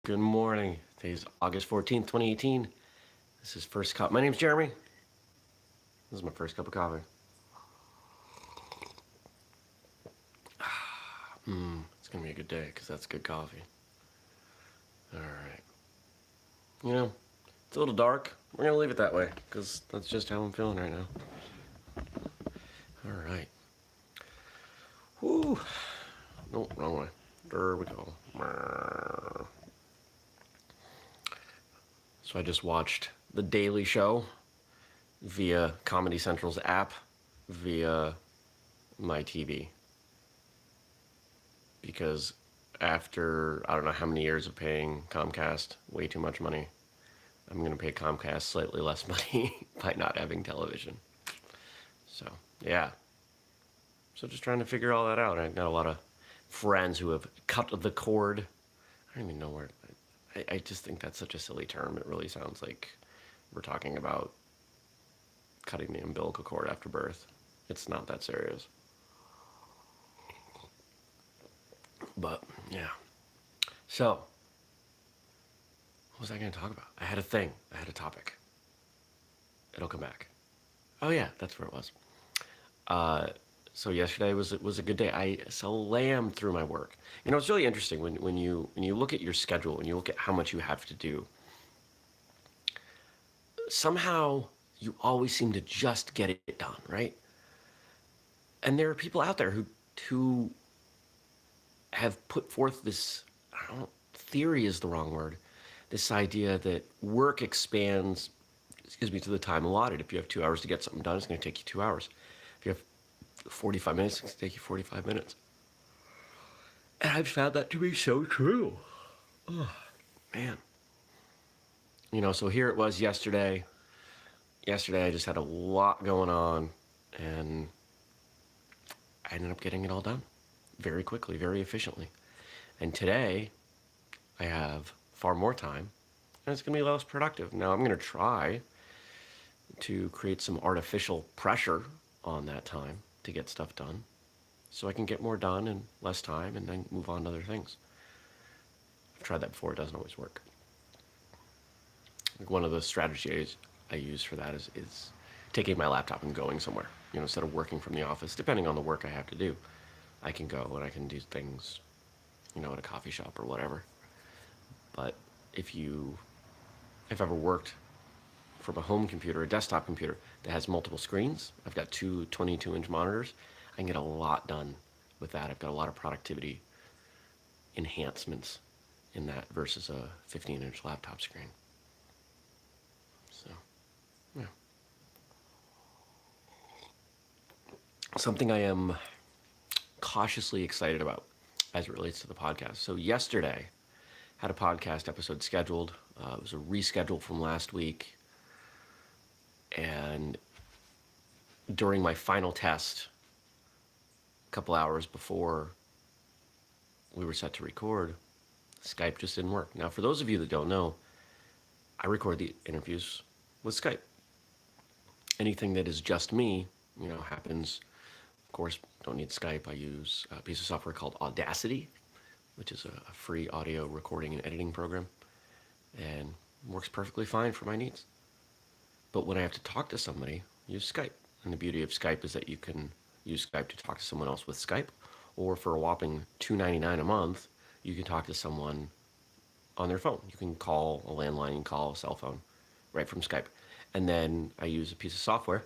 Good morning. Today's August 14th, 2018. This is First Cup. My name's Jeremy. This is my first cup of coffee. It's going to be a good day because that's good coffee. All right. It's a little dark. We're going to leave it that way because that's just how I'm feeling right now. All right. Whoo. No, wrong way. There we go. So I just watched The Daily Show via Comedy Central's app, via my TV. Because after I don't know how many years of paying Comcast way too much money, I'm going to pay Comcast slightly less money by not having television. So, yeah. So just trying to figure all that out. I've got a lot of friends who have cut the cord. I don't even know where. I just think that's such a silly term. It really sounds like we're talking about cutting the umbilical cord after birth. It's not that serious. But, yeah. So, what was I going to talk about? I had a thing. I had a topic. It'll come back. Oh, yeah, that's where it was. So yesterday was a good day. I slammed through my work. It's really interesting when you look at your schedule and you look at how much you have to do. Somehow you always seem to just get it done, right? And there are people out there who have put forth this, I don't know, theory is the wrong word, this idea that work expands, to the time allotted. If you have 2 hours to get something done, it's going to take you 2 hours. If you have 45 minutes, it's going to take you 45 minutes. And I've found that to be so true. Oh, man. So here it was yesterday. Yesterday I just had a lot going on, and I ended up getting it all done very quickly, very efficiently. And today I have far more time, and it's going to be less productive. Now I'm going to try to create some artificial pressure on that time to get stuff done so I can get more done in less time and then move on to other things. I've tried that before. It doesn't always work. Like one of the strategies I use for that is taking my laptop and going somewhere. Instead of working from the office, depending on the work I have to do, I can go and I can do things, at a coffee shop or whatever. But if I've ever worked from a home computer, a desktop computer that has multiple screens, I've got two 22-inch monitors, I can get a lot done with that. I've got a lot of productivity enhancements in that versus a 15-inch laptop screen. So, yeah. Something I am cautiously excited about as it relates to the podcast. So yesterday, had a podcast episode scheduled. It was a reschedule from last week. And during my final test, a couple hours before we were set to record, Skype just didn't work. Now, for those of you that don't know, I record the interviews with Skype. Anything that is just me, happens. Of course, don't need Skype. I use a piece of software called Audacity, which is a free audio recording and editing program, and works perfectly fine for my needs. But when I have to talk to somebody, I use Skype. And the beauty of Skype is that you can use Skype to talk to someone else with Skype, or for a whopping $2.99 a month, you can talk to someone on their phone. You can call a landline, and call a cell phone right from Skype. And then I use a piece of software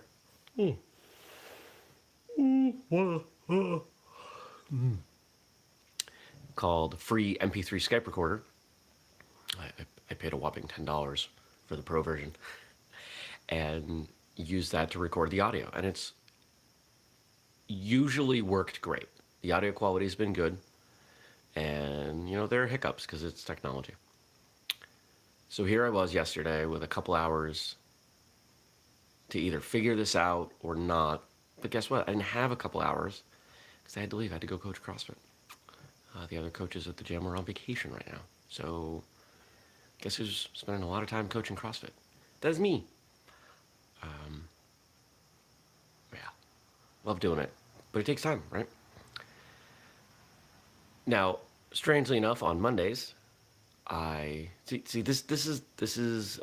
called Free MP3 Skype Recorder. I paid a whopping $10 for the pro version, and use that to record the audio. And it's usually worked great. The audio quality has been good, and there are hiccups because it's technology. So here I was yesterday with a couple hours to either figure this out or not. But guess what? I didn't have a couple hours because I had to leave. I had to go coach CrossFit. The other coaches at the gym are on vacation right now. So guess who's spending a lot of time coaching CrossFit? That's me. Yeah, love doing it. But it takes time, right? Now, strangely enough, on Mondays, I see this is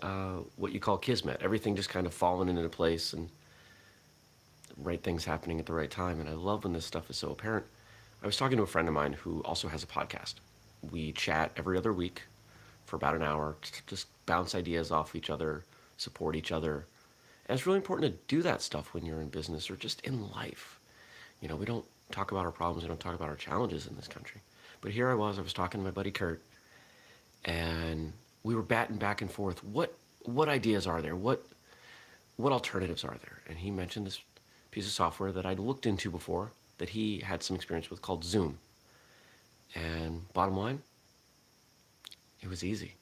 what you call kismet. Everything just kind of falling into place and right things happening at the right time. And I love when this stuff is so apparent. I was talking to a friend of mine who also has a podcast. We chat every other week for about an hour, just bounce ideas off each other, support each other. And it's really important to do that stuff when you're in business or just in life. We don't talk about our problems, we don't talk about our challenges in this country. But here I was talking to my buddy Kurt, and we were batting back and forth. What ideas are there? What alternatives are there? And he mentioned this piece of software that I'd looked into before that he had some experience with called Zoom. And bottom line, it was easy.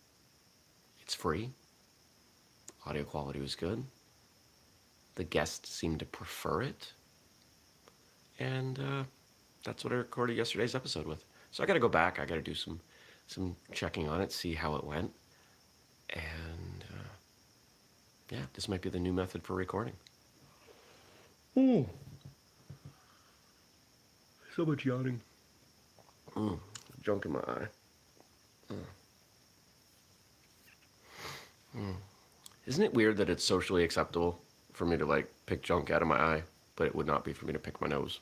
It's free. Audio quality was good. The guests seemed to prefer it. And that's what I recorded yesterday's episode with. So I got to go back. I got to do some checking on it, see how it went. And yeah, this might be the new method for recording. So much yawning. Junk in my eye. Isn't it weird that it's socially acceptable for me to like pick junk out of my eye, but it would not be for me to pick my nose?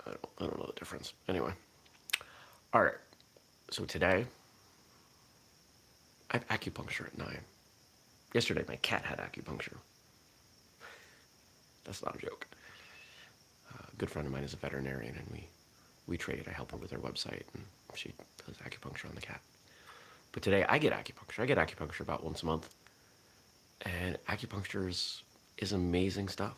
I don't know the difference. Anyway. All right. So today, I have acupuncture at 9. Yesterday, my cat had acupuncture. That's not a joke. A good friend of mine is a veterinarian, and we trade. I help her with her website, and she does acupuncture on the cat. But today, I get acupuncture. I get acupuncture about once a month. And acupuncture is amazing stuff.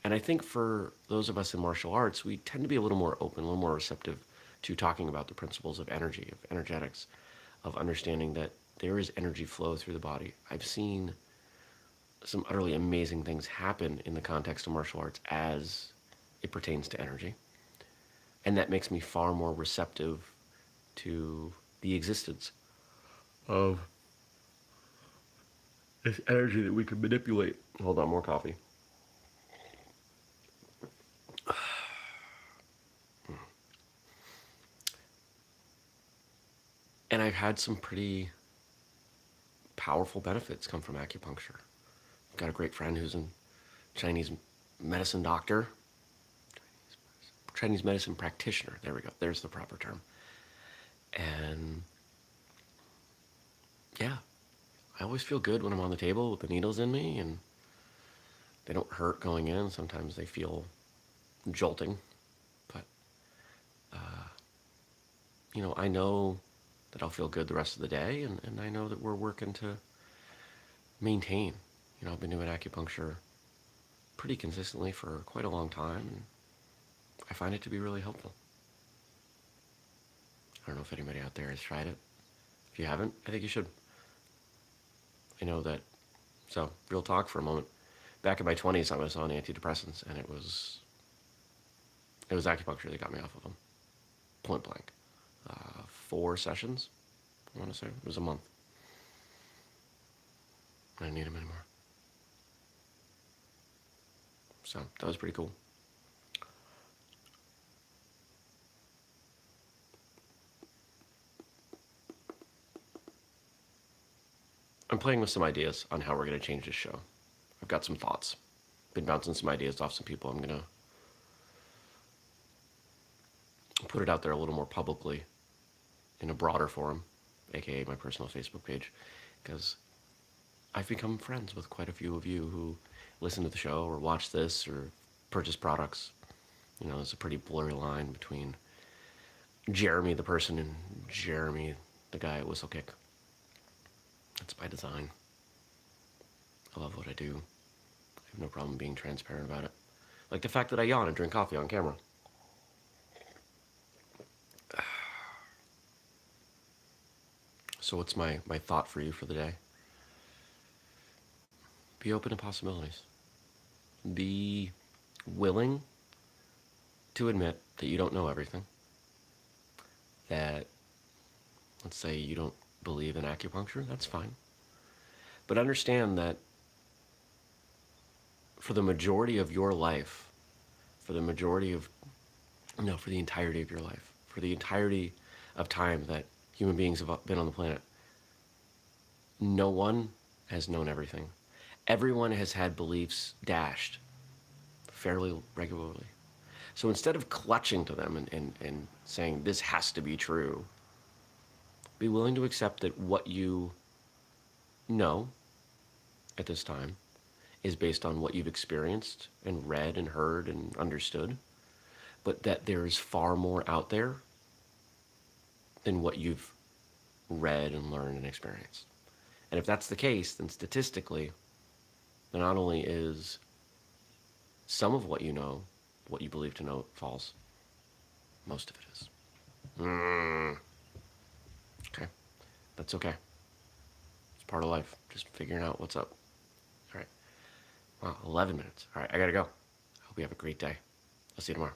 And I think for those of us in martial arts, we tend to be a little more open, a little more receptive to talking about the principles of energy, of energetics, of understanding that there is energy flow through the body. I've seen some utterly amazing things happen in the context of martial arts as it pertains to energy. And that makes me far more receptive to the existence of this energy that we can manipulate. Hold on, more coffee. And I've had some pretty powerful benefits come from acupuncture. I've got a great friend who's a Chinese medicine doctor, Chinese medicine practitioner. There we go. There's the proper term. And yeah, I always feel good when I'm on the table with the needles in me, and they don't hurt going in. Sometimes they feel jolting, but I know that I'll feel good the rest of the day, and I know that we're working to maintain. I've been doing acupuncture pretty consistently for quite a long time, and I find it to be really helpful. I don't know if anybody out there has tried it. If you haven't, I think you should. I know that, so real talk for a moment. Back in my 20s, I was on antidepressants, and it was acupuncture that got me off of them. Point blank. 4 sessions, I want to say. It was a month. I didn't need them anymore. So that was pretty cool. I'm playing with some ideas on how we're going to change this show. I've got some thoughts. Been bouncing some ideas off some people. I'm going to put it out there a little more publicly in a broader forum, aka my personal Facebook page, because I've become friends with quite a few of you who listen to the show or watch this or purchase products. There's a pretty blurry line between Jeremy the person and Jeremy the guy at Whistlekick. That's by design. I love what I do. I have no problem being transparent about it. Like the fact that I yawn and drink coffee on camera. So what's my thought for you for the day? Be open to possibilities. Be willing to admit that you don't know everything. That, let's say you don't believe in acupuncture, that's fine. But understand that for the majority of your life, for the entirety of your life, for for the entirety of time that human beings have been on the planet, no one has known everything. Everyone has had beliefs dashed fairly regularly. So instead of clutching to them and saying, this has to be true, be willing to accept that what you know at this time is based on what you've experienced and read and heard and understood, but that there is far more out there than what you've read and learned and experienced. And if that's the case, then statistically, then not only is some of what you know, what you believe to know, false, most of it is. Okay, that's okay. It's part of life. Just figuring out what's up. All right. Wow, 11 minutes. All right, I gotta go. I hope you have a great day. I'll see you tomorrow.